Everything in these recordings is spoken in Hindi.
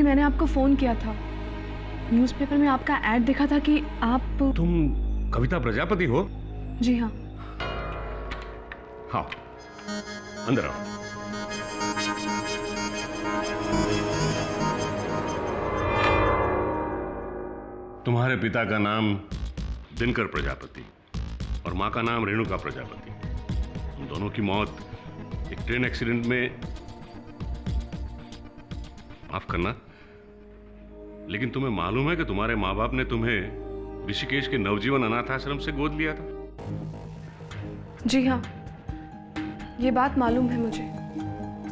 अभी मैंने आपको फोन किया था। न्यूज़पेपर में आपका ऐड देखा था कि आप। तुम कविता प्रजापति हो? जी हाँ। हाँ, अंदर आओ। तुम्हारे पिता का नाम दिनकर प्रजापति और माँ का नाम रेणुका प्रजापति। उन दोनों की मौत एक ट्रेन एक्सीडेंट में, माफ करना, लेकिन तुम्हें मालूम है कि तुम्हारे माँ बाप ने तुम्हें ऋषिकेश के नवजीवन अनाथ आश्रम से गोद लिया था? जी हाँ, ये बात मालूम है मुझे,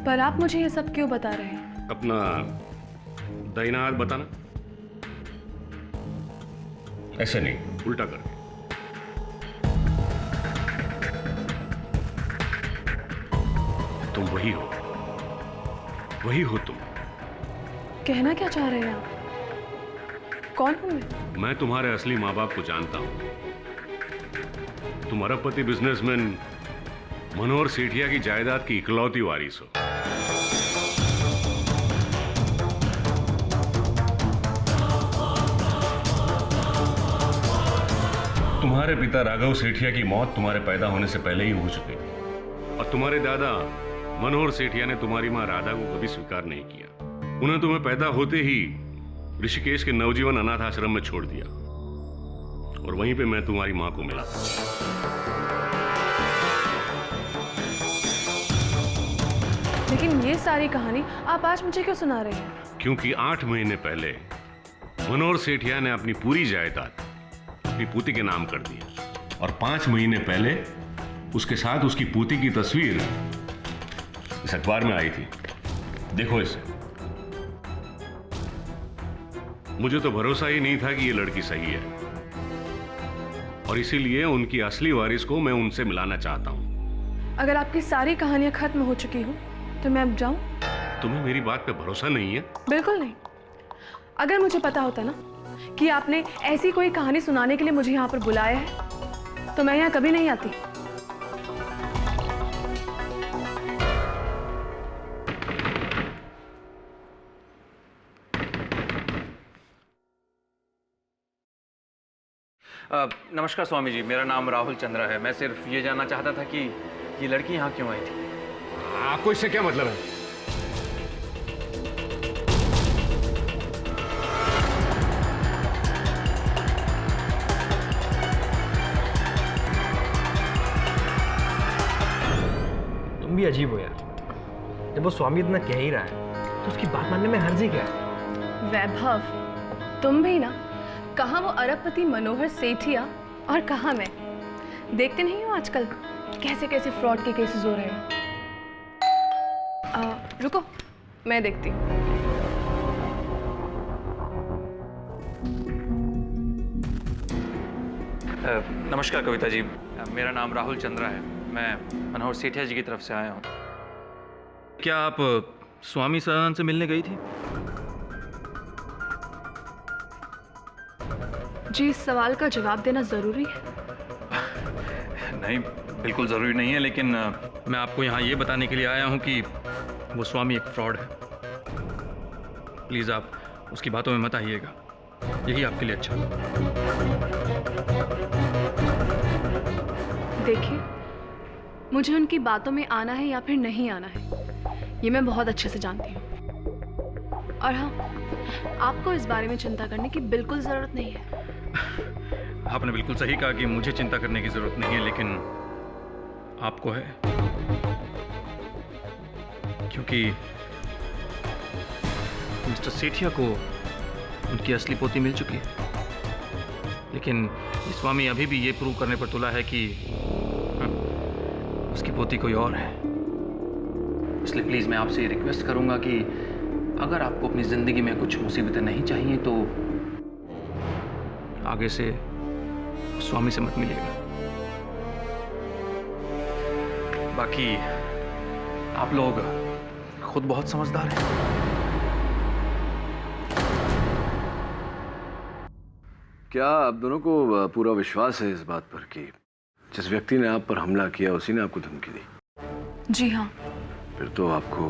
पर आप मुझे ये सब क्यों बता रहे हैं? अपना दाहिना हाथ बताना। ऐसे नहीं, उल्टा करके। तुम वही हो, वही हो तुम। कहना क्या चाह रहे हैं आप? कौन हूं मैं तुम्हारे असली माँ बाप को जानता हूं। तुम अरबपति बिजनेसमैन मनोहर सेठिया की जायदाद की इकलौती वारिस हो। तुम्हारे पिता राघव सेठिया की मौत तुम्हारे पैदा होने से पहले ही हो चुकी थी और तुम्हारे दादा मनोहर सेठिया ने तुम्हारी मां राधा को कभी स्वीकार नहीं किया। उन्हें तुम्हें पैदा होते ही ऋषिकेश के नवजीवन अनाथ आश्रम में छोड़ दिया और वहीं पे मैं तुम्हारी मां को मिला। लेकिन ये सारी कहानी आप आज मुझे क्यों सुना रहे हैं? क्योंकि 8 महीने पहले मनोहर सेठिया ने अपनी पूरी जायदाद अपनी पूती के नाम कर दिया और 5 महीने पहले उसके साथ उसकी पूती की तस्वीर इस अखबार में आई थी। देखो इसे। मुझे तो भरोसा ही नहीं था कि ये लड़की सही है और इसीलिए उनकी असली वारिस को मैं उनसे मिलाना चाहता हूं। अगर आपकी सारी कहानियां खत्म हो चुकी हो तो मैं अब जाऊं? तुम्हें मेरी बात पे भरोसा नहीं है? बिल्कुल नहीं। अगर मुझे पता होता ना कि आपने ऐसी कोई कहानी सुनाने के लिए मुझे यहाँ पर बुलाया है तो मैं यहाँ कभी नहीं आती। नमस्कार स्वामी जी, मेरा नाम राहुल चंद्रा है। मैं सिर्फ ये जानना चाहता था कि ये लड़की यहाँ क्यों आई थी। आपको इससे क्या मतलब है? तुम भी अजीब हो यार। जब वो स्वामी इतना कह ही रहा है तो उसकी बात मानने में हर्ज ही क्या है? वैभव, तुम भी ना, कहाँ वो अरबपति मनोहर सेठिया और कहाँ मैं। देखते नहीं हो आजकल कैसे कैसे फ्रॉड के केसेस हो रहे हैं। रुको, मैं देखती हूँ। नमस्कार कविता जी, मेरा नाम राहुल चंद्रा है। मैं मनोहर सेठिया जी की तरफ से आया हूँ। क्या आप स्वामी सदानंद से मिलने गई थी? जी, इस सवाल का जवाब देना जरूरी है? नहीं, बिल्कुल ज़रूरी नहीं है, लेकिन मैं आपको यहाँ ये बताने के लिए आया हूँ कि वो स्वामी एक फ्रॉड है। प्लीज़ आप उसकी बातों में मत आइएगा, यही आपके लिए अच्छा होगा। देखिए, मुझे उनकी बातों में आना है या फिर नहीं आना है, ये मैं बहुत अच्छे से जानती हूँ। और हाँ, आपको इस बारे में चिंता करने की बिल्कुल ज़रूरत नहीं है। आपने बिल्कुल सही कहा कि मुझे चिंता करने की ज़रूरत नहीं है, लेकिन आपको है, क्योंकि मिस्टर सेठिया को उनकी असली पोती मिल चुकी है। लेकिन ये स्वामी अभी भी ये प्रूव करने पर तुला है कि उसकी पोती कोई और है। इसलिए प्लीज़ मैं आपसे रिक्वेस्ट करूंगा कि अगर आपको अपनी ज़िंदगी में कुछ मुसीबतें नहीं चाहिए तो आगे से स्वामी से मत मिलिएगा। बाकी आप लोग खुद बहुत समझदार हैं। क्या आप दोनों को पूरा विश्वास है इस बात पर कि जिस व्यक्ति ने आप पर हमला किया उसी ने आपको धमकी दी? जी हाँ। फिर तो आपको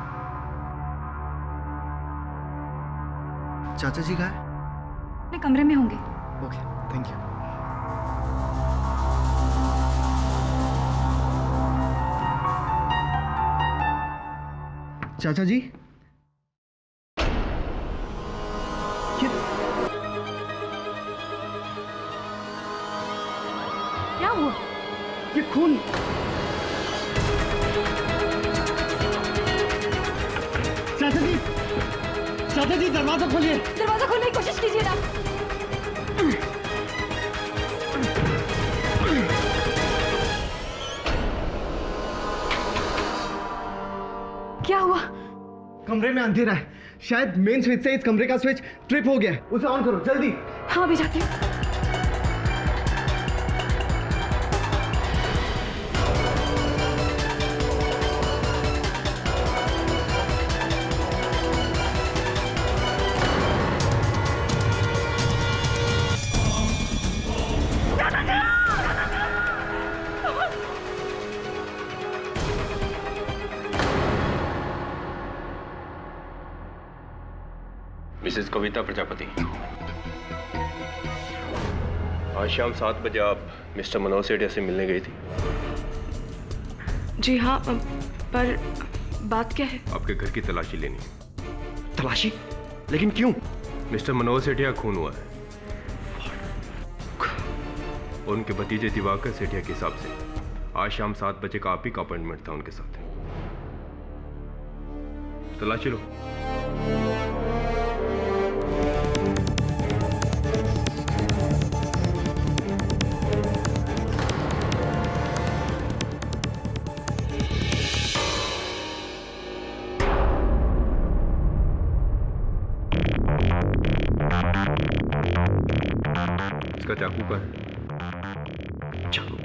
चाचा जी कहाँ है? अपने कमरे में होंगे। Okay, thank you. चाचा जी, क्या हुआ? ये खून। चाचा जी दरवाजा खोलिए। दरवाजा खोलने की कोशिश कीजिए ना। क्या हुआ? कमरे में अंधेरा है, शायद मेन स्विच से इस कमरे का स्विच ट्रिप हो गया है। उसे ऑन करो जल्दी। हाँ, अभी जाती हूँ। मिसेस कविता प्रजापति, आज शाम 7 बजे आप मिस्टर मनोहर सेठिया से मिलने गई थी। जी हाँ, पर बात क्या है? आपके घर की तलाशी लेनी। तलाशी? लेकिन क्यों? मिस्टर मनोहर सेठिया खून हुआ है और उनके भतीजे दिवाकर सेठिया के हिसाब से आज शाम 7 बजे का आप ही का अपॉइंटमेंट था उनके साथ। तलाशी लो। इसका चाकू का है। चाकू?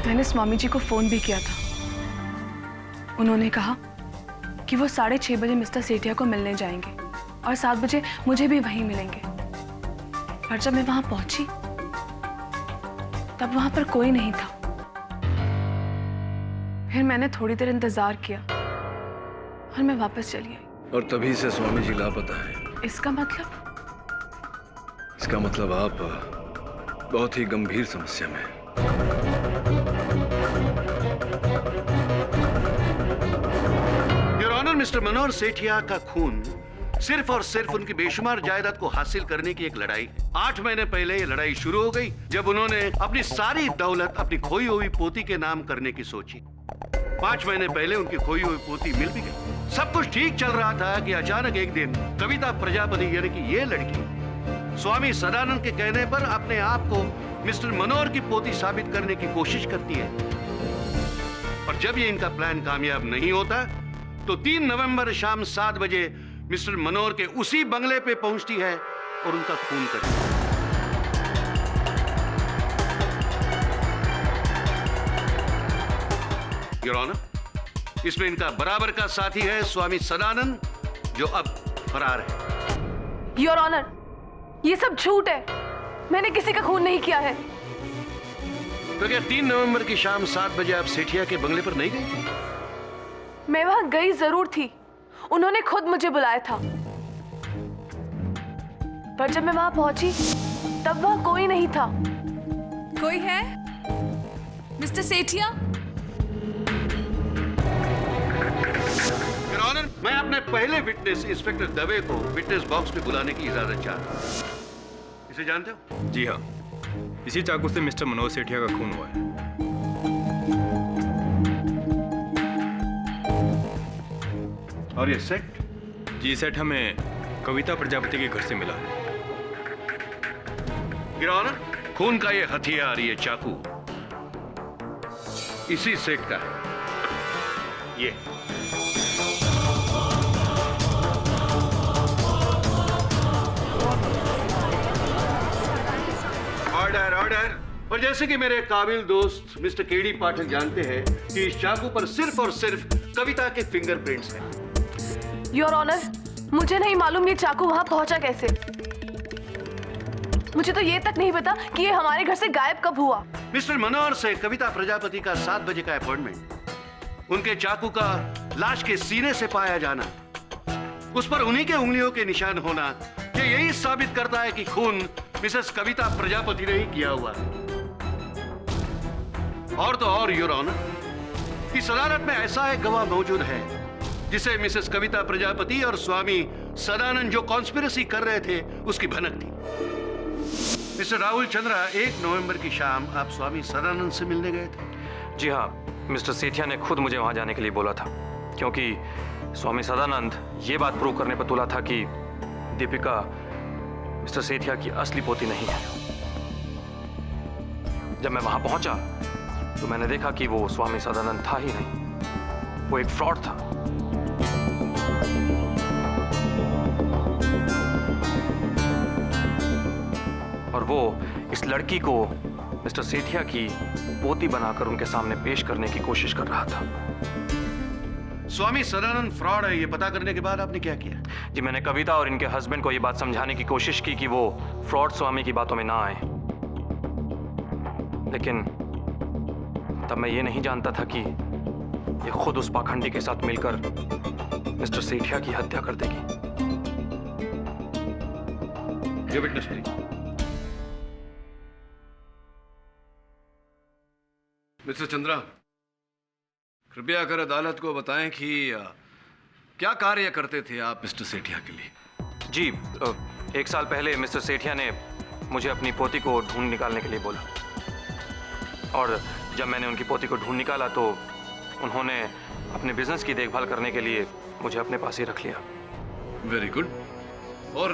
मैंने स्वामी जी को फोन भी किया था। उन्होंने कहा कि वो 6:30 बजे मिस्टर सेठिया को मिलने जाएंगे और 7 बजे मुझे भी वहीं मिलेंगे। पर जब मैं वहां पहुंची तब वहां पर कोई नहीं था। फिर मैंने थोड़ी देर इंतजार किया और मैं वापस चली आई। और तभी से स्वामी जी लापता है। इसका मतलब? इसका मतलब आप बहुत ही गंभीर समस्या में हैं। योर ऑनर, मिस्टर मनोहर सेठिया का खून सिर्फ और सिर्फ उनकी बेशुमार जायदाद को हासिल करने की एक लड़ाई है। 8 महीने पहले ये लड़ाई शुरू हो गई जब उन्होंने अपनी सारी दौलत अपनी खोई हुई पोती के नाम करने की सोची। 5 महीने पहले उनकी खोई हुई पोती मिल भी गई। सब कुछ ठीक चल रहा था कि अचानक एक दिन कविता प्रजापति यानी कि ये लड़की स्वामी सदानंद के कहने पर अपने आप को मिस्टर मनोहर की पोती साबित करने की कोशिश करती है। और जब ये इनका प्लान कामयाब नहीं होता तो 3 नवंबर शाम 7 बजे मिस्टर मनोहर के उसी बंगले पे पहुंचती है और उनका खून करती है। योर ऑनर, इसमें इनका बराबर का साथी है स्वामी सदानंद, जो अब फरार है। योर ऑनर, ये सब झूठ है। मैंने किसी का खून नहीं किया है। तो क्या 3 नवंबर की शाम 7 बजे आप सेठिया के बंगले पर नहीं गई थी? मैं वहां गई जरूर थी, उन्होंने खुद मुझे बुलाया था। पर जब मैं वहां पहुंची तब वहां कोई नहीं था। कोई है? मिस्टर सेठिया? योर ऑनर, मैं अपने पहले विटनेस इंस्पेक्टर दवे को विटनेस बॉक्स में बुलाने की इजाजत चाहता हूं। इसे जानते हो? जी हाँ, इसी चाकू से मिस्टर मनोहर सेठिया का खून हुआ है। और ये सेट? जी, सेट हमें कविता प्रजापति के घर से मिला है। योर ऑनर, खून का ये हथियार, ये चाकू इसी सेट का है। ये ऑर्डर, ऑर्डर। और जैसे कि मेरे काबिल दोस्त मिस्टर केडी पाठक जानते हैं कि इस चाकू पर सिर्फ और सिर्फ कविता के फिंगरप्रिंट्स हैं। योर ऑनर, मुझे नहीं मालूम ये चाकू वहां पहुंचा कैसे। मुझे तो ये तक नहीं पता कि ये हमारे घर से गायब कब हुआ। मिस्टर मनोहर से कविता प्रजापति का 7 बजे का अपॉइंटमेंट, उनके चाकू का लाश के सीने से पाया जाना, उस पर उन्हीं के उंगलियों के निशान होना, ये यही साबित करता है कि खून मिसेस कविता प्रजापति ने ही किया हुआ है। और तो और योर ऑनर, इस अदालत में ऐसा एक गवाह मौजूद है जिसे मिसेस कविता प्रजापति और स्वामी सदानंद जो कॉन्स्पिरेसी कर रहे थे उसकी भनक थी। मिस्टर राहुल चंद्रा, 1 नवंबर की शाम आप स्वामी सदानंद से मिलने गए थे? जी हाँ, मिस्टर सेठिया ने खुद मुझे वहाँ जाने के लिए बोला था, क्योंकि स्वामी सदानंद ये बात प्रूव करने पर तुला था कि दीपिका मिस्टर सेठिया की असली पोती नहीं है। जब मैं वहाँ पहुँचा तो मैंने देखा कि वो स्वामी सदानंद था ही नहीं, वो एक फ्रॉड था। और वो इस लड़की को मिस्टर सेठिया की पोती बनाकर उनके सामने पेश करने की कोशिश कर रहा था। स्वामी सदानंद फ्रॉड है, ये पता करने के बाद आपने क्या किया? जी, मैंने कविता और इनके हस्बैंड को ये बात समझाने की कोशिश की कि वो फ्रॉड स्वामी की बातों में ना आए, लेकिन तब मैं ये नहीं जानता था कि ये खुद उस पाखंडी के साथ मिलकर मिस्टर सेठिया की हत्या कर देगी। ये विटनेस प्लीज। मिस्टर चंद्रा, कृपया कर अदालत को बताएं कि क्या कार्य करते थे आप मिस्टर सेठिया के लिए? जी, 1 साल पहले मिस्टर सेठिया ने मुझे अपनी पोती को ढूंढ निकालने के लिए बोला, और जब मैंने उनकी पोती को ढूंढ निकाला तो उन्होंने अपने बिजनेस की देखभाल करने के लिए मुझे अपने पास ही रख लिया। Very good. और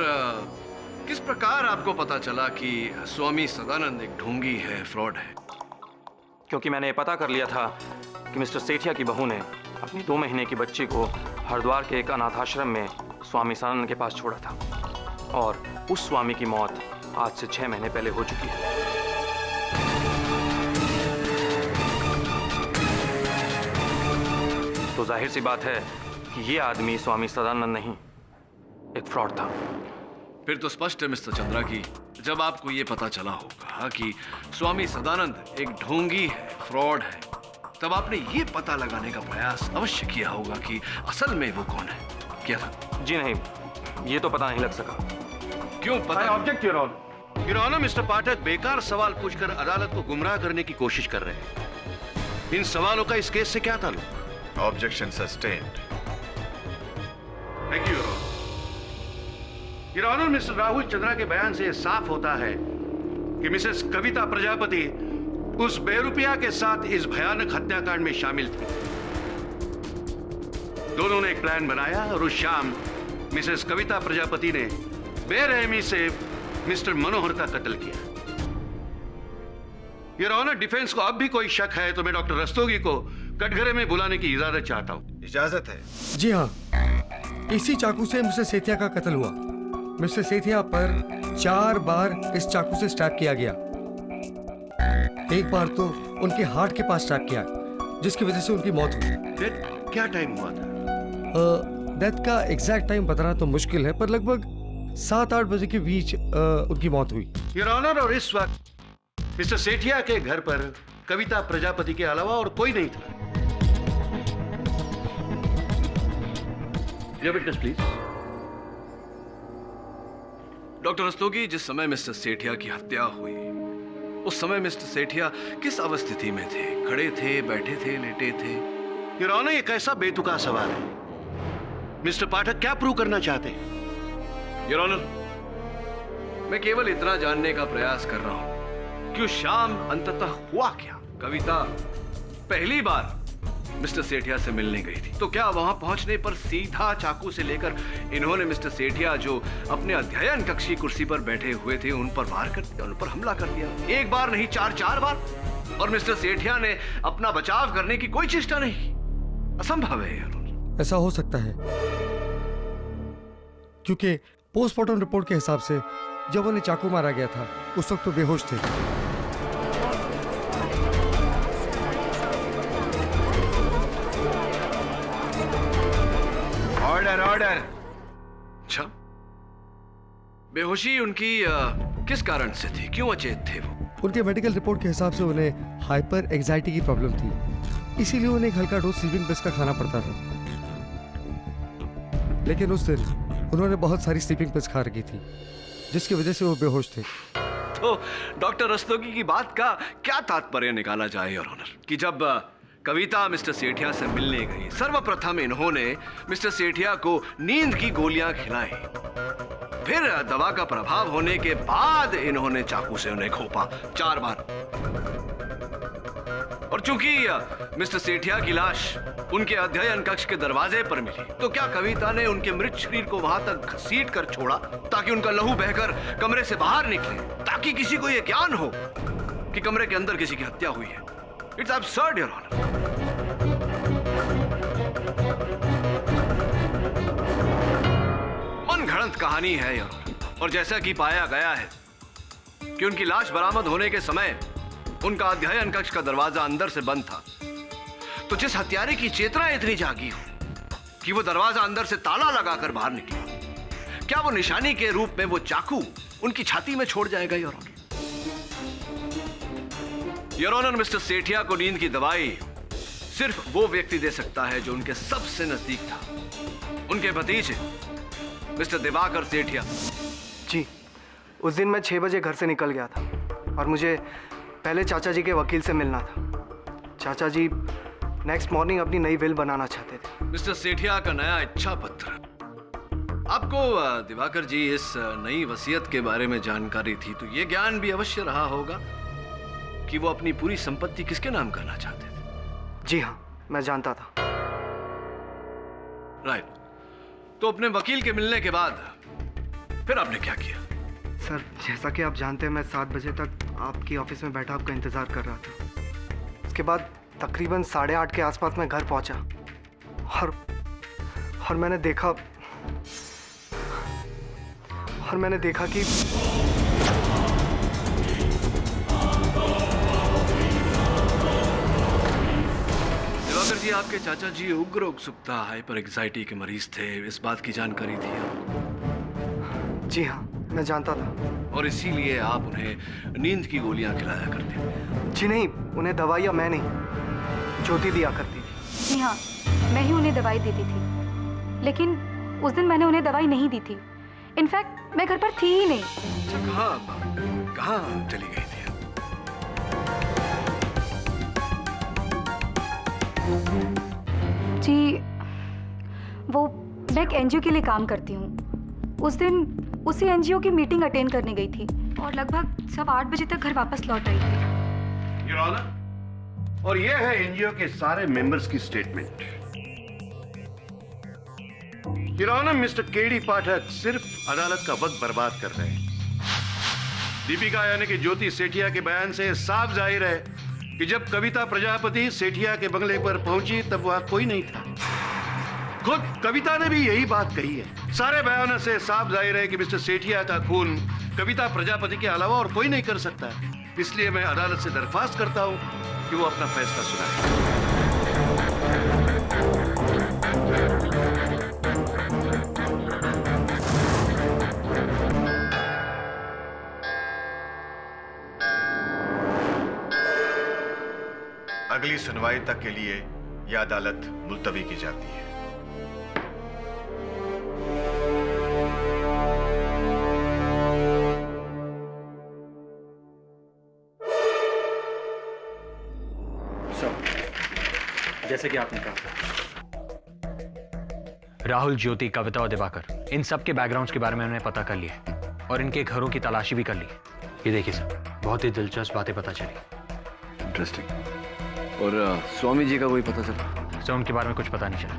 किस प्रकार आपको पता चला कि स्वामी सदानंद एक ढोंगी है, फ्रॉड है? क्योंकि मैंने ये पता कर लिया था कि मिस्टर सेठिया की बहू ने अपनी 2 महीने की बच्ची को हरिद्वार के एक अनाथाश्रम में स्वामी सदानंद के पास छोड़ा था, और उस स्वामी की मौत आज से 6 महीने पहले हो चुकी है। तो जाहिर सी बात है कि ये आदमी स्वामी सदानंद नहीं, एक फ्रॉड था। फिर तो स्पष्ट है मिस्टर चंद्रा कि जब आपको ये पता चला होगा कि स्वामी सदानंद एक ढोंगी है, फ्रॉड है, तब आपने ये पता लगाने का प्रयास अवश्य किया होगा कि असल में वो कौन है। क्या था? जी नहीं, ये तो पता नहीं लग सका। क्यों पता? Object your honour. Your honour, mister Pathak बेकार सवाल पूछकर अदालत को गुमराह करने की कोशिश कर रहे हैं। इन सवालों का इस केस से क्या ताल्लुक? Objection sustained. Thank you your honour. Mister Rahul Chandra के बयान से साफ होता है कि मिसेस कविता प्रजापति उस बेरुपया के साथ इस भयानक हत्याकांड में शामिल थी। दोनों ने एक प्लान बनाया और उस शाम मिसेस कविता प्रजापति ने बेरहमी से मिस्टर मनोहर का कत्ल किया। योर ऑनर, डिफेंस को अब भी कोई शक है तो मैं डॉक्टर रस्तोगी को कटघरे में बुलाने की इजाजत चाहता हूं। इजाजत है? जी हाँ, इसी चाकू से मिस्टर सेठिया का कत्ल हुआ। मिस्टर सेठिया पर 4 बार इस चाकू से स्टैब किया गया। एक बार तो उनके हार्ट के पास स्टैब किया, जिसकी वजह से उनकी मौत हुई। डेथ क्या टाइम हुआ था? डेथ का एग्जैक्ट टाइम बताना तो मुश्किल है, पर लगभग 7-8 बजे के बीच उनकी मौत हुई। योर ऑनर, और इस वक्त मिस्टर सेठिया के घर पर कविता प्रजापति के अलावा और कोई नहीं था। Witness please. डॉक्टर रस्तोगी, जिस समय मिस्टर सेठिया की हत्या हुई उस समय मिस्टर सेठिया किस अवस्थिति में थे? खड़े थे, बैठे थे, लेटे थे? योर ऑनर, ये कैसा बेतुका सवाल है। मिस्टर पाठक क्या प्रूव करना चाहते हैं? योर ऑनर, मैं केवल इतना जानने का प्रयास कर रहा हूं कि उस शाम अंततः हुआ क्या। कविता पहली बार मिस्टर सेठिया से मिलने गई थी, तो क्या वहां पहुंचने पर सीधा चाकू से लेकर इन्होंने मिस्टर सेठिया जो अपने अध्ययन कक्ष की कुर्सी पर बैठे हुए थे उन पर वार कर दिया, उन पर हमला कर दिया? 1 बार नहीं, 4 बार। और मिस्टर सेठिया ने अपना बचाव करने की कोई चेष्टा नहीं की। असंभव है यार। ऐसा हो सकता है क्योंकि पोस्टमार्टम रिपोर्ट के हिसाब से जब उन्हें चाकू मारा गया था उस वक्त तो बेहोश थे। ऑर्डर। अच्छा, बेहोशी उनकी किस कारण से थी? क्यों अचेत थे वो? उनके मेडिकल रिपोर्ट के हिसाब से उन्हें हाइपर एंजाइटी की प्रॉब्लम थी, इसीलिए उन्हें एक हल्का डोज स्लीपिंग पिल्स का खाना पड़ता था। लेकिन उस दिन उन्होंने बहुत सारी स्लीपिंग पिल्स खा रखी थी, जिसकी वजह से वो बेहोश थे। तो डॉक्टर रस्तोगी की बात का क्या तात्पर्य निकाला जाए योर ऑनर कि जब कविता मिस्टर सेठिया से मिलने गई, सर्वप्रथम इन्होंने मिस्टर सेठिया को नींद की गोलियां खिलाई, फिर दवा का प्रभाव होने के बाद इन्होंने चाकू से उन्हें घोंपा 4 बार। और चूंकि मिस्टर सेठिया की लाश उनके अध्ययन कक्ष के दरवाजे पर मिली, तो क्या कविता ने उनके मृत शरीर को वहां तक घसीट कर छोड़ा ताकि उनका लहू बहकर कमरे से बाहर निकले, ताकि किसी को यह ज्ञान हो कि कमरे के अंदर किसी की हत्या हुई है? It's absurd your honour. मनगढ़ंत कहानी है योर ऑनर। और जैसा कि पाया गया है कि उनकी लाश बरामद होने के समय उनका अध्ययन कक्ष का दरवाजा अंदर से बंद था, तो जिस हत्यारे की चेतना इतनी जागी हो कि वो दरवाजा अंदर से ताला लगाकर बाहर निकला, क्या वो निशानी के रूप में वो चाकू उनकी छाती में छोड़ जाएगा your honour? Your honour, mister Sethia को नींद की दवाई सिर्फ वो व्यक्ति दे सकता है जो उनके सबसे नजदीक था, उनके भतीजे मिस्टर दिवाकर सेठिया। जी, उस दिन मैं 6 बजे घर से निकल गया था और मुझे पहले चाचा जी के वकील से मिलना था। चाचा जी नेक्स्ट मॉर्निंग अपनी नई विल बनाना चाहते थे। मिस्टर सेठिया का नया इच्छा पत्र। आपको दिवाकर जी इस नई वसीयत के बारे में जानकारी थी, तो ये ज्ञान भी अवश्य रहा होगा कि वो अपनी पूरी संपत्ति किसके नाम करना चाहते थे। जी हाँ, मैं जानता था। राइट। तो अपने वकील के मिलने के बाद फिर आपने क्या किया? सर, जैसा कि आप जानते हैं, मैं 7 बजे तक आपकी ऑफिस में बैठा आपका इंतज़ार कर रहा था। उसके बाद तकरीबन 8:30 के आसपास मैं घर पहुंचा और मैंने देखा कि दिवाकर जी, आपके चाचा जी उग्र उत्सुकता, हाइपर एंजाइटी के मरीज थे, इस बात की जानकारी थी आपको? जी हाँ, मैं जानता था। और इसीलिए आप उन्हें नींद की गोलियां खिलाया करते थे? जी नहीं, उन्हें दवाइयाँ मैं नहीं, ज्योति दिया करती थी। जी हाँ, मैं ही उन्हें दवाई देती थी, लेकिन उस दिन मैंने उन्हें दवाई नहीं दी थी। इनफैक्ट मैं घर पर थी ही नहीं। कहाँ चली गई थी? जी, वो मैं एक एनजीओ के लिए काम करती हूँ। उस दिन उसी एनजीओ की मीटिंग अटेंड करने गई थी और लगभग सब 8 बजे तक घर वापस लौट आई थी। योर ऑनर, और ये है एनजीओ के सारे मेंबर्स की statement. Your honour, mister KD Pathak सिर्फ अदालत का वक्त बर्बाद कर रहे हैं। दीपिका यानी कि ज्योति सेठिया के बयान से साफ जाहिर है कि जब कविता प्रजापति सेठिया के बंगले पर पहुंची तब वहां कोई नहीं था। खुद कविता ने भी यही बात कही है। सारे बयानों से साफ जाहिर है कि मिस्टर सेठिया का खून कविता प्रजापति के अलावा और कोई नहीं कर सकता है। इसलिए मैं अदालत से दरख्वास्त करता हूं कि वो अपना फैसला सुनाए। अगली सुनवाई तक के लिए यह अदालत मुलतवी की जाती है। जैसे कि आपने कहा, राहुल, ज्योति, कविता और दिवाकर, इन सब के बैकग्राउंड्स के बारे में मैंने पता कर लिया और इनके घरों की तलाशी भी कर ली। ये देखिए सर, बहुत ही दिलचस्प बातें पता चली। इंटरेस्टिंग। और स्वामी जी का कोई पता चला? सर, उनके बारे में कुछ पता नहीं चला।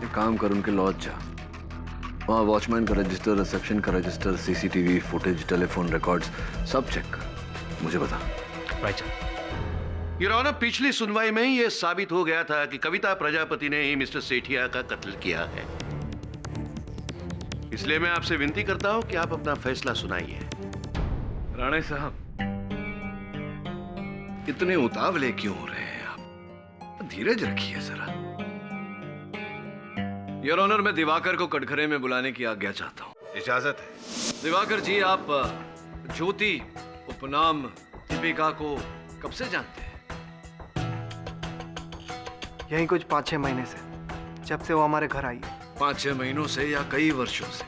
एक काम कर, उनके लॉज जा, वहाँ वॉचमैन का रजिस्टर, रिसेप्शन का register, CCTV footage, telephone records सब चेक कर, मुझे बता। Right sir. योर ऑनर, पिछली सुनवाई में ही यह साबित हो गया था कि कविता प्रजापति ने ही मिस्टर सेठिया का कत्ल किया है। इसलिए मैं आपसे विनती करता हूं कि आप अपना फैसला सुनाइए। राणे साहब, इतने उतावले क्यों हो रहे हैं आप? धीरज रखिए जरा। योर ऑनर, मैं दिवाकर को कटघरे में बुलाने की आज्ञा चाहता हूं। इजाजत है। दिवाकर जी, आप ज्योति उपनाम दीपिका को कब से जानते हैं? यही कुछ 5-6 महीने से, जब से वो हमारे घर आई है। 5-6 महीनों से या कई वर्षों से।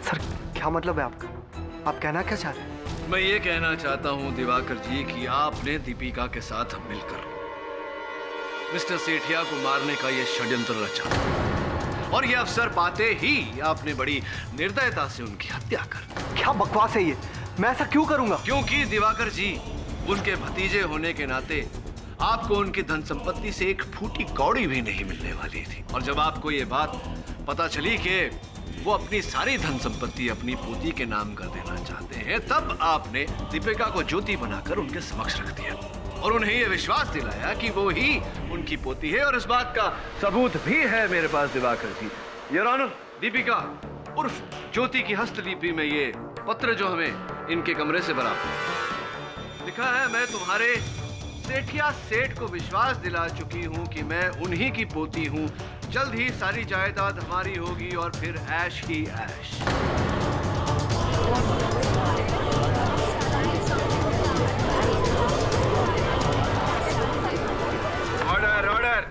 सर क्या मतलब है आपका? आप कहना क्या चाह रहे हैं? मैं ये कहना चाहता हूं दिवाकर जी कि आपने दीपिका के साथ मिलकर मिस्टर सेठिया को मारने का यह षड्यंत्र रचा और ये अवसर पाते ही आपने बड़ी निर्दयता से उनकी हत्या कर दी। क्या बकवास है ये? मैं ऐसा क्यों करूंगा? क्योंकि दिवाकर जी उनके भतीजे होने के नाते आपको उनकी धन संपत्ति से एक फूटी कौड़ी भी नहीं मिलने वाली थी। और जब आपको ये बात पता चली कि वो अपनी सारी धन संपत्ति अपनी पोती के नाम कर देना चाहते हैं, तब आपने दीपिका को ज्योति बनाकर उनके समक्ष रख दिया और उन्हें ये विश्वास दिलाया कि वो ही उनकी पोती है। और इस बात का सबूत भी है मेरे पास दिवाकर जी। योर ऑनर, दीपिका उर्फ ज्योति की हस्तलिपि में ये पत्र जो हमें इनके कमरे से बरामद लिखा है, मैं तुम्हारे सेठिया सेठ को विश्वास दिला चुकी हूँ कि मैं उन्हीं की पोती हूँ। जल्द ही सारी जायदाद हमारी होगी और फिर ऐश ही ऐश। Order order.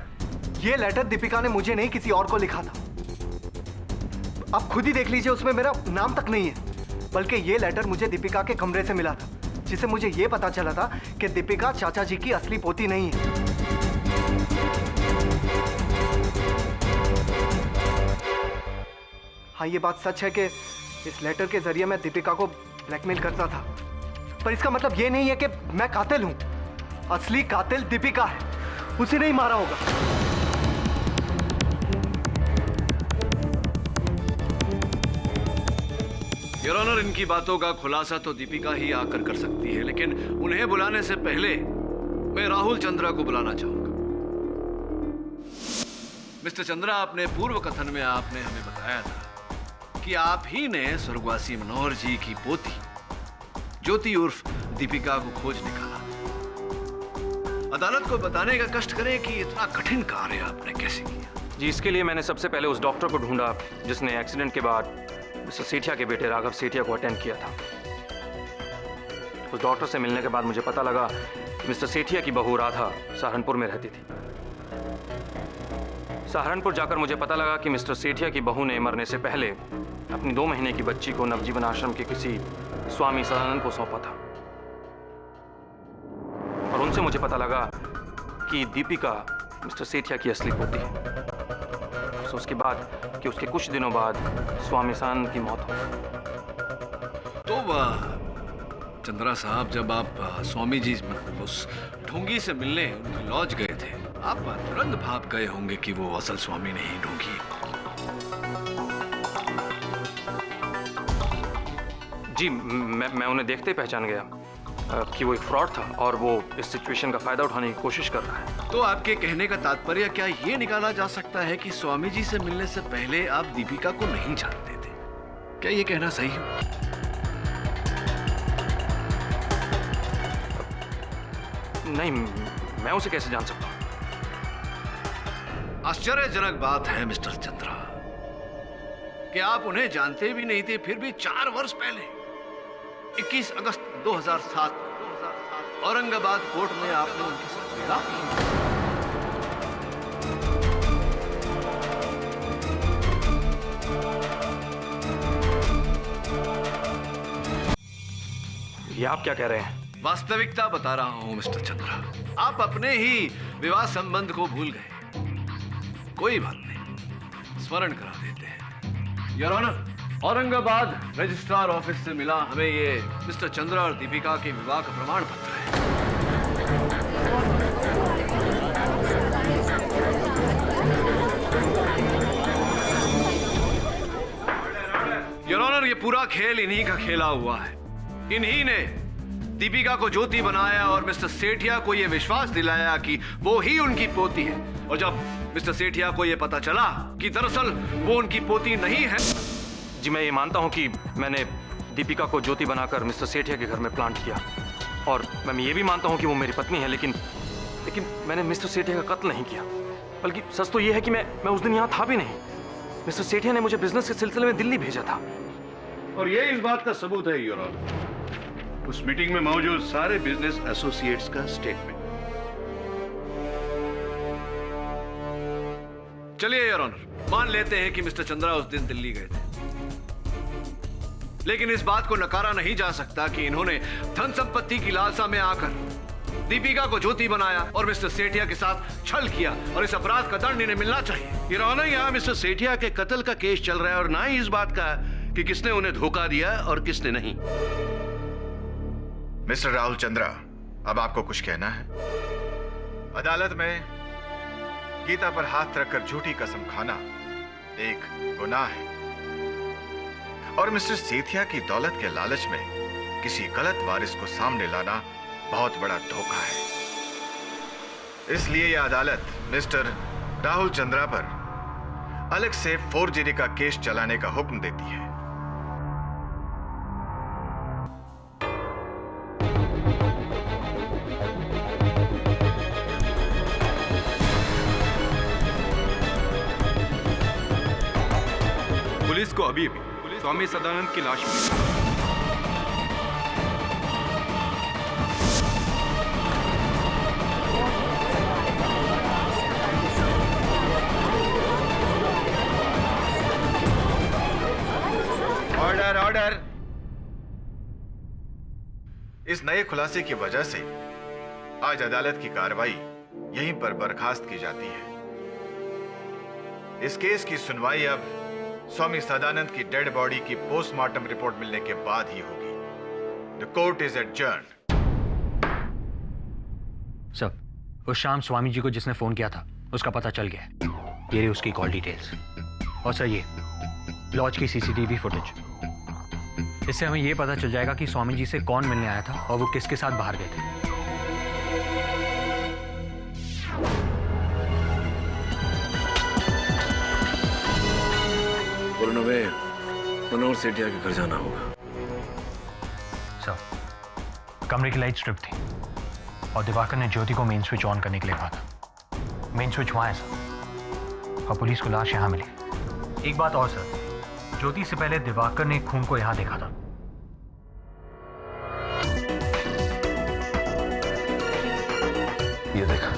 ये लेटर दीपिका ने मुझे नहीं किसी और को लिखा था। आप खुद ही देख लीजिए, उसमें मेरा नाम तक नहीं है। बल्कि ये लेटर मुझे दीपिका के कमरे से मिला था, जिसे मुझे ये पता चला था कि दीपिका चाचा जी की असली पोती नहीं है। हाँ, ये बात सच है कि इस लेटर के जरिए मैं दीपिका को ब्लैकमेल करता था, पर इसका मतलब ये नहीं है कि मैं कातिल हूं। असली कातिल दीपिका है, उसे नहीं मारा होगा। योर ऑनर, इनकी बातों का खुलासा तो दीपिका ही आकर कर सकती है, लेकिन उन्हें बुलाने से पहले मैं राहुल चंद्रा को बुलाना चाहूंगा। मिस्टर चंद्रा, अपने पूर्व कथन में आपने हमें बताया था कि आप ही ने स्वर्गवासी मनोहर जी की पोती ज्योति उर्फ दीपिका को खोज निकाला। अदालत को बताने का कष्ट करें कि इतना कठिन कार्य आपने कैसे किया। जी, इसके लिए मैंने सबसे पहले उस डॉक्टर को ढूंढा जिसने एक्सीडेंट के बाद मिस्टर सेठिया के बेटे राघव सेठिया को अटेंड किया था। उस डॉक्टर से मिलने के बाद मुझे पता लगा कि मिस्टर सेठिया की बहू राधा सहारनपुर में रहती थी। सहारनपुर जाकर मुझे पता लगा कि मिस्टर सेठिया की बहू ने मरने से पहले अपनी 2 महीने की बच्ची को नवजीवन आश्रम के किसी स्वामी सदानंद को सौंपा था। और उनसे मुझे पता लगा कि दीपिका मिस्टर सेठिया की असली पोती है। उसके बाद कि उसके कुछ दिनों बाद स्वामी सदानंद की मौत हो। तो चंद्रा साहब, जब आप स्वामी जी उस ढोंगी से मिलने उनके लॉज गए थे, आप तुरंत भाप गए होंगे कि वो असल स्वामी नहीं ढोंगी। जी, मैं उन्हें देखते ही पहचान गया कि वो एक फ्रॉड था और वो इस सिचुएशन का फायदा उठाने की कोशिश कर रहा है। तो आपके कहने का तात्पर्य क्या ये निकाला जा सकता है कि स्वामी जी से मिलने से पहले आप दीपिका को नहीं जानते थे? क्या ये कहना सही है? नहीं, मैं उसे कैसे जान सकता हूँ? आश्चर्यजनक बात है मिस्टर चंद्रा कि आप उन्हें जानते भी नहीं थे, फिर भी 4 वर्ष पहले 21 अगस्त 2007 औरंगाबाद कोर्ट में आपने उनके साथ मिला। ये आप क्या कह रहे हैं? वास्तविकता बता रहा हूं मिस्टर चंद्रा। आप अपने ही विवाह संबंध को भूल गए। कोई बात नहीं, स्मरण करा देते हैं। Your honour, Aurangabad registrar office से मिला हमें ये मिस्टर चंद्रा और दीपिका के विवाह का प्रमाण पत्र है। योर ऑनर, ये पूरा खेल इन्हीं का खेला हुआ है। इन्हीं ने दीपिका को ज्योति बनाया और मिस्टर सेठिया को यह विश्वास दिलाया कि वो ही उनकी पोती है। और जब मिस्टर सेठिया को यह पता चला कि दरअसल वो उनकी पोती नहीं है। जी, मैं ये मानता हूँ कि मैंने दीपिका को ज्योति बनाकर मिस्टर सेठिया के घर में प्लांट किया और मैं ये भी मानता हूँ कि वो मेरी पत्नी है, लेकिन मैंने मिस्टर सेठिया का कत्ल नहीं किया। बल्कि सच तो ये है कि मैं उस दिन यहाँ था भी नहीं। मिस्टर सेठिया ने मुझे बिजनेस के सिलसिले में दिल्ली भेजा था। और ये इस बात का सबूत है योर ऑनर, उस मीटिंग में मौजूद सारे बिजनेस एसोसिएट्स का स्टेटमेंट। चलिए योर ऑनर, मान लेते हैं कि मिस्टर चंद्रा उस दिन दिल्ली गए थे, लेकिन इस बात को नकारा नहीं जा सकता कि इन्होंने धन संपत्ति की लालसा में आकर दीपिका को ज्योति बनाया और मिस्टर सेठिया के साथ छल किया, और इस अपराध का दंड इन्हें मिलना चाहिए। योर ऑनर, यहाँ मिस्टर सेठिया के कत्ल का केस चल रहा है और ना ही इस बात का कि किसने उन्हें धोखा दिया और किसने नहीं। मिस्टर राहुल चंद्रा, अब आपको कुछ कहना है? अदालत में गीता पर हाथ रखकर झूठी कसम खाना एक गुनाह है, और मिस्टर सेठिया की दौलत के लालच में किसी गलत वारिस को सामने लाना बहुत बड़ा धोखा है। इसलिए यह अदालत मिस्टर राहुल चंद्रा पर अलग से फोर्जरी का केस चलाने का हुक्म देती है। पुलिस को अभी स्वामी सदानंद की लाश मिली। Order order. इस नए खुलासे की वजह से आज अदालत की कार्रवाई यहीं पर बर्खास्त की जाती है। इस केस की सुनवाई अब स्वामी सदानंद की डेड बॉडी की पोस्टमार्टम रिपोर्ट मिलने के बाद ही होगी। The court is adjourned. Sir, उस शाम स्वामी जी को जिसने फोन किया था उसका पता चल गया है। ये रही उसकी कॉल डिटेल्स, और सर ये लॉज की सीसीटीवी फुटेज। इससे हमें ये पता चल जाएगा कि स्वामी जी से कौन मिलने आया था और वो किसके साथ बाहर गए थे। मनोहर सेठिया के घर जाना होगा। सर, कमरे की लाइट स्ट्रिप थी और दिवाकर ने ज्योति को मेन स्विच ऑन करने के लिए कहा था। मेन स्विच वहां है सर, और पुलिस को लाश यहां मिली। एक बात और सर, ज्योति से पहले दिवाकर ने खून को यहां देखा था। ये देखा,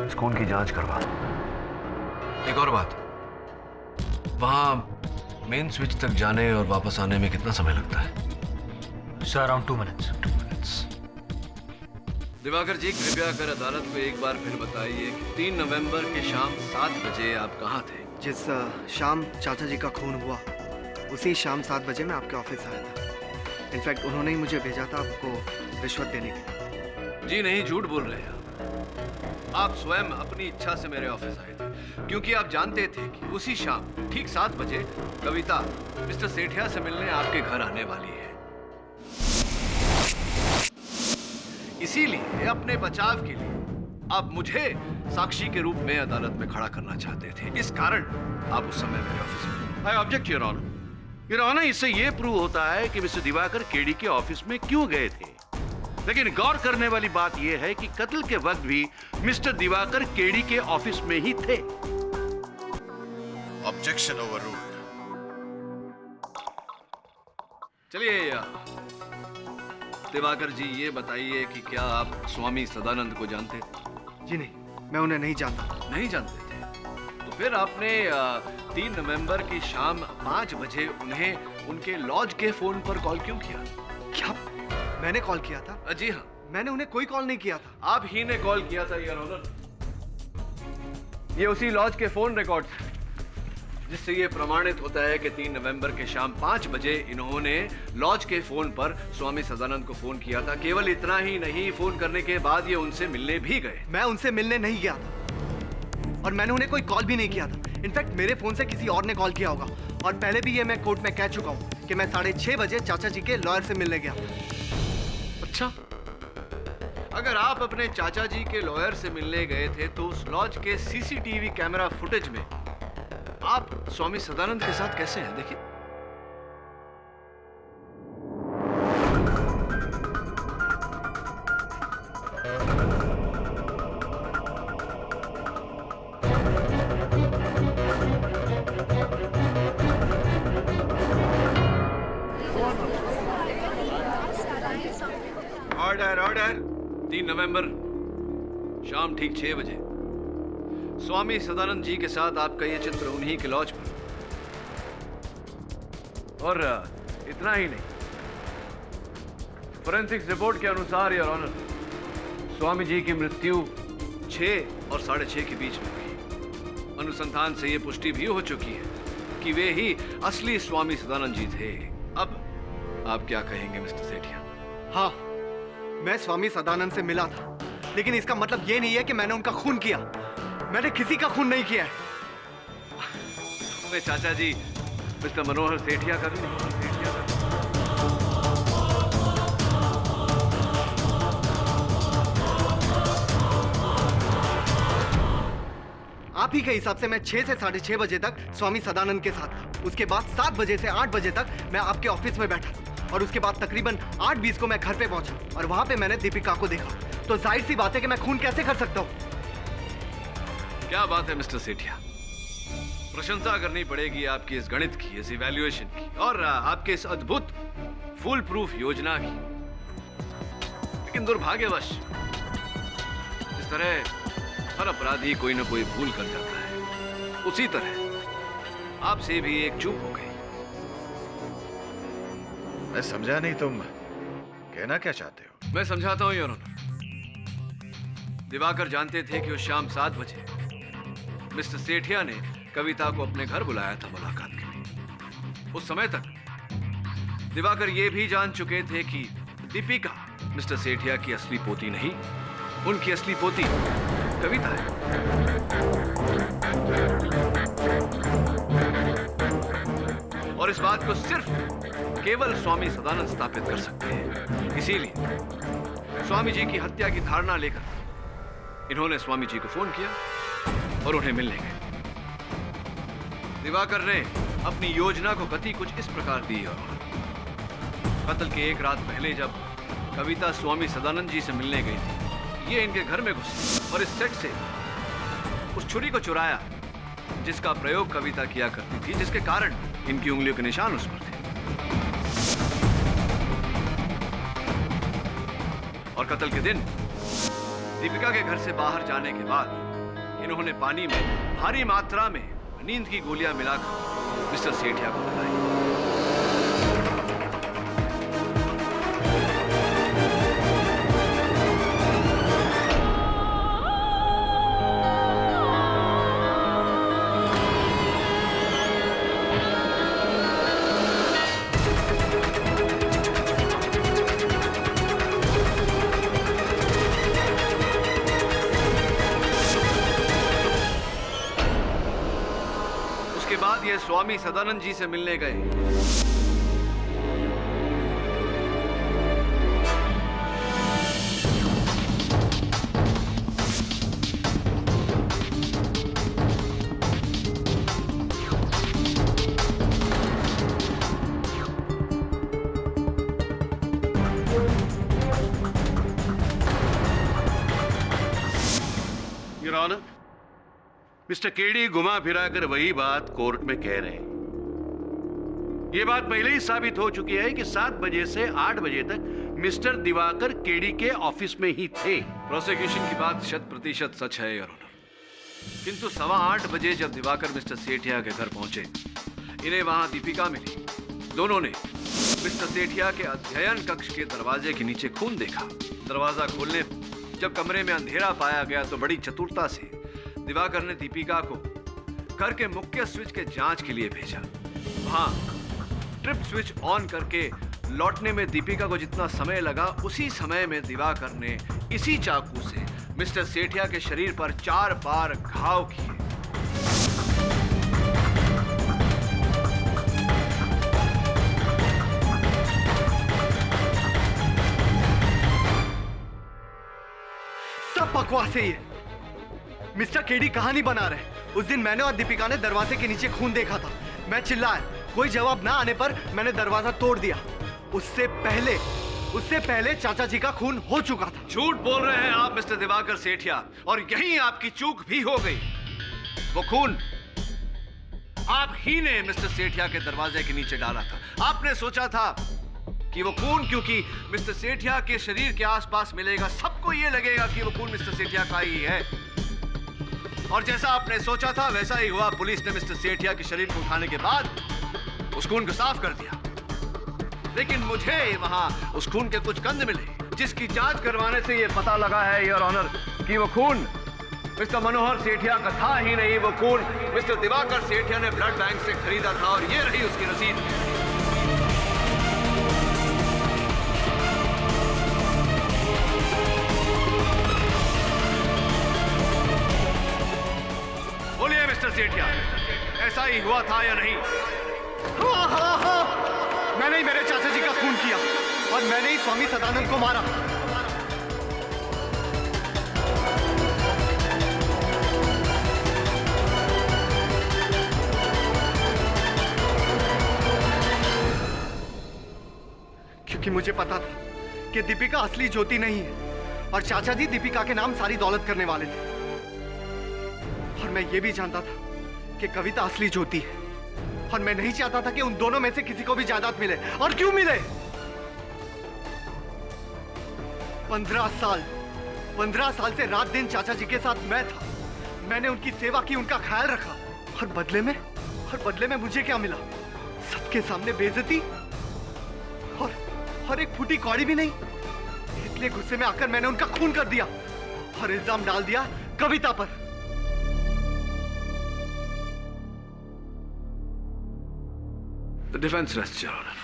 इस खून की जांच करवा। एक और बात, वहां मेन स्विच तक जाने और वापस आने में कितना समय लगता है? Sir, around 2 minutes. Diwakar ji, कृपया कर अदालत को एक बार फिर बताइए कि 3 नवंबर के शाम 7 बजे आप कहाँ थे? जिस शाम चाचा जी का खून हुआ, उसी शाम 7 बजे मैं आपके ऑफिस आया था। इनफैक्ट उन्होंने ही मुझे भेजा था आपको रिश्वत देने के लिए। जी नहीं, झूठ बोल रहे हैं आप स्वयं अपनी इच्छा से मेरे ऑफिस आए थे, क्योंकि आप जानते थे कि उसी शाम ठीक 7 बजे कविता मिस्टर सेठिया से मिलने आपके घर आने वाली है। इसीलिए अपने बचाव के लिए आप मुझे साक्षी के रूप में अदालत में खड़ा करना चाहते थे। इस कारण आप उस समय मेरे ऑफिस में। I object your honour. Your honour, इससे यह प्रूव होता है कि मिस्टर दिवाकर केडी के ऑफिस में क्यों गए थे। लेकिन गौर करने वाली बात यह है कि कत्ल के वक्त भी मिस्टर दिवाकर केडी के ऑफिस में ही थे। Objection overruled. चलिए दिवाकर जी, ये बताइए कि क्या आप स्वामी सदानंद को जानते थे? जी नहीं, मैं उन्हें नहीं जानता। नहीं जानते थे? तो फिर आपने 3 नवंबर की शाम 5 बजे उन्हें उनके लॉज के फोन पर कॉल क्यों किया? क्या मैंने कॉल किया था? जी हाँ, मैंने उन्हें कोई कॉल नहीं किया था। आप ही ने कॉल किया था योर ऑनर। ये उसी लॉज के फोन रिकॉर्ड जिससे ये प्रमाणित होता है कि 3 नवंबर के शाम 5 बजे इन्होंने लॉज के फोन पर स्वामी सदानंद को फोन किया था। केवल इतना ही नहीं, फोन करने के बाद ये उनसे मिलने भी गए। मैं उनसे मिलने नहीं गया था और मैंने उन्हें कोई कॉल भी नहीं किया था। इनफैक्ट मेरे फोन से किसी और ने कॉल किया होगा, और पहले भी ये मैं कोर्ट में कह चुका हूँ कि मैं 6:30 बजे चाचा जी के लॉयर से मिलने गया। अच्छा, अगर आप अपने चाचा जी के लॉयर से मिलने गए थे तो उस लॉज के सीसीटीवी कैमरा फुटेज में आप स्वामी सदानंद के साथ कैसे हैं? देखिए। Order order. 3 नवंबर शाम ठीक 6 बजे स्वामी सदानंद जी के साथ आपका ये चित्र उन्हीं के लॉज पर, और इतना ही नहीं, फोरेंसिक्स रिपोर्ट के अनुसार योर ऑनर, स्वामी जी की मृत्यु 6 और 6:30 के बीच में हुई। अनुसंधान से ये पुष्टि भी हो चुकी है कि वे ही असली स्वामी सदानंद जी थे। अब आप क्या कहेंगे मिस्टर सेठिया? हाँ, मैं स्वामी सदानंद से मिला था, लेकिन इसका मतलब ये नहीं है कि मैंने उनका खून किया। मैंने किसी का खून नहीं किया है। मैं चाचा जी मिस्टर मनोहर सेठिया का भी नहीं। आप ही के हिसाब से मैं 6 से 6:30 बजे तक स्वामी सदानंद के साथ था। उसके बाद 7 बजे से 8 बजे तक मैं आपके ऑफिस में बैठा था, और उसके बाद तकरीबन 8:20 को मैं घर पे पहुंचा, और वहां पे मैंने दीपिका को देखा। तो जाहिर सी बात है कि मैं खून कैसे कर सकता हूँ। क्या बात है मिस्टर सेठिया, प्रशंसा करनी पड़ेगी आपकी इस गणित की, इस इवैल्यूएशन की, और आपके इस अद्भुत फुल प्रूफ योजना की। लेकिन दुर्भाग्यवश इस तरह हर अपराधी कोई ना कोई भूल कर जाता है। उसी तरह आपसे भी एक चूक हो गई। मैं समझा नहीं, तुम कहना क्या चाहते हो? मैं समझाता हूं योर ऑनर। दिवाकर जानते थे कि उस शाम 7 बजे मिस्टर सेठिया ने कविता को अपने घर बुलाया था मुलाकात के लिए। उस समय तक दिवाकर ये भी जान चुके थे कि दीपिका मिस्टर सेठिया की असली पोती नहीं, उनकी असली पोती कविता है। और इस बात को सिर्फ केवल स्वामी सदानंद स्थापित कर सकते हैं। इसीलिए स्वामी जी की हत्या की धारणा लेकर इन्होंने स्वामी जी को फोन किया और उन्हें मिलने गए। दिवाकर ने अपनी योजना को गति कुछ इस प्रकार दी, और कत्ल के एक रात पहले जब कविता स्वामी सदानंद जी से मिलने गई थी, ये इनके घर में घुसे और इस सेट से उस छुरी को चुराया जिसका प्रयोग कविता किया करती थी, जिसके कारण इनकी उंगलियों के निशान उस पर थे। और कत्ल के दिन दीपिका के घर से बाहर जाने के बाद इन्होंने पानी में भारी मात्रा में नींद की गोलियां मिलाकर मिस्टर सेठिया को पिलाई। ये स्वामी सदानंद जी से मिलने गए। योर ऑनर, मिस्टर केडी घुमा फिरा कर वही बात कोर्ट में कह रहे हैं। यह बात पहले ही साबित हो चुकी है कि 7 बजे से 8 बजे तक मिस्टर दिवाकर केडी के ऑफिस में ही थे। प्रोसिक्यूशन की बात 100% सच है योर ऑनर। किंतु 7:15 बजे जब दिवाकर मिस्टर सेठिया के घर पहुंचे, इन्हें वहां दीपिका मिली। दोनों ने मिस्टर सेठिया के अध्ययन कक्ष के दरवाजे के नीचे खून देखा। दरवाजा खोलने जब कमरे में अंधेरा पाया गया तो बड़ी चतुरता से दिवाकर ने दीपिका को घर के मुख्य स्विच के जांच के लिए भेजा। वहां ट्रिप स्विच ऑन करके लौटने में दीपिका को जितना समय लगा, उसी समय में दिवाकर ने इसी चाकू से मिस्टर सेठिया के शरीर पर 4 बार घाव किए। सब बकवास है ये। मिस्टर केडी कहानी बना रहे। उस दिन मैंने और दीपिका ने दरवाजे के नीचे खून देखा था। मैं चिल्लाया, कोई जवाब ना आने पर मैंने दरवाजा तोड़ दिया। उससे पहले चाचा जी का खून हो चुका था। झूठ बोल रहे हैं आप मिस्टर दिवाकर सेठिया, और यही आपकी चूक भी हो गई। वो खून आप ही ने मिस्टर सेठिया के दरवाजे के नीचे डाला था। आपने सोचा था कि वो खून क्योंकि मिस्टर सेठिया के शरीर के आसपास मिलेगा, सबको ये लगेगा कि वो खून मिस्टर सेठिया का ही है। और जैसा आपने सोचा था वैसा ही हुआ। पुलिस ने मिस्टर सेठिया के शरीर को उठाने के बाद उस खून को साफ कर दिया, लेकिन मुझे वहां उस खून के कुछ कंद मिले, जिसकी जांच करवाने से यह पता लगा है योर ऑनर कि वो खून मिस्टर मनोहर सेठिया का था ही नहीं। वो खून मिस्टर दिवाकर सेठिया ने ब्लड बैंक से खरीदा था और ये रही उसकी रसीद। बोलिए मिस्टर सेठिया, ऐसा ही हुआ था या नहीं? हाँ हाँ हाँ, मैंने ही मेरे चाचा जी का खून किया और मैंने ही स्वामी सदानंद को मारा। क्योंकि मुझे पता था कि दीपिका असली ज्योति नहीं है और चाचा जी दीपिका के नाम सारी दौलत करने वाले थे। और मैं ये भी जानता था कि कविता असली ज्योति है और मैं नहीं चाहता था कि उन दोनों में से किसी को भी जायदाद मिले। और क्यों मिले? 15 साल से रात दिन चाचा जी के साथ मैं था। मैंने उनकी सेवा की, उनका ख्याल रखा और बदले में मुझे क्या मिला? सबके सामने बेइज्जती और एक फूटी कौड़ी भी नहीं। इसलिए गुस्से में आकर मैंने उनका खून कर दिया और इल्जाम डाल दिया कविता पर। The defense rests, Your Honor.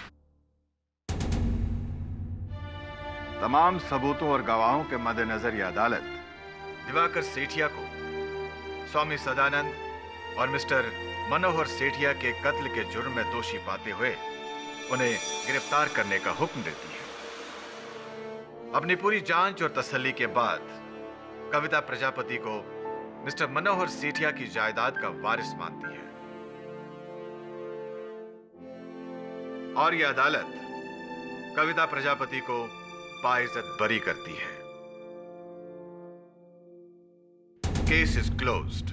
तमाम सबूतों और गवाहों के मद्देनजर यह अदालत दिवाकर सेठिया को स्वामी सदानंद और मिस्टर मनोहर सेठिया के कत्ल के जुर्म में दोषी पाते हुए उन्हें गिरफ्तार करने का हुक्म देती है। अपनी पूरी जांच और तसल्ली के बाद कविता प्रजापति को मिस्टर मनोहर सेठिया की जायदाद का वारिस मानती है और यह अदालत कविता प्रजापति को बाइज्जत बरी करती है। Case is closed.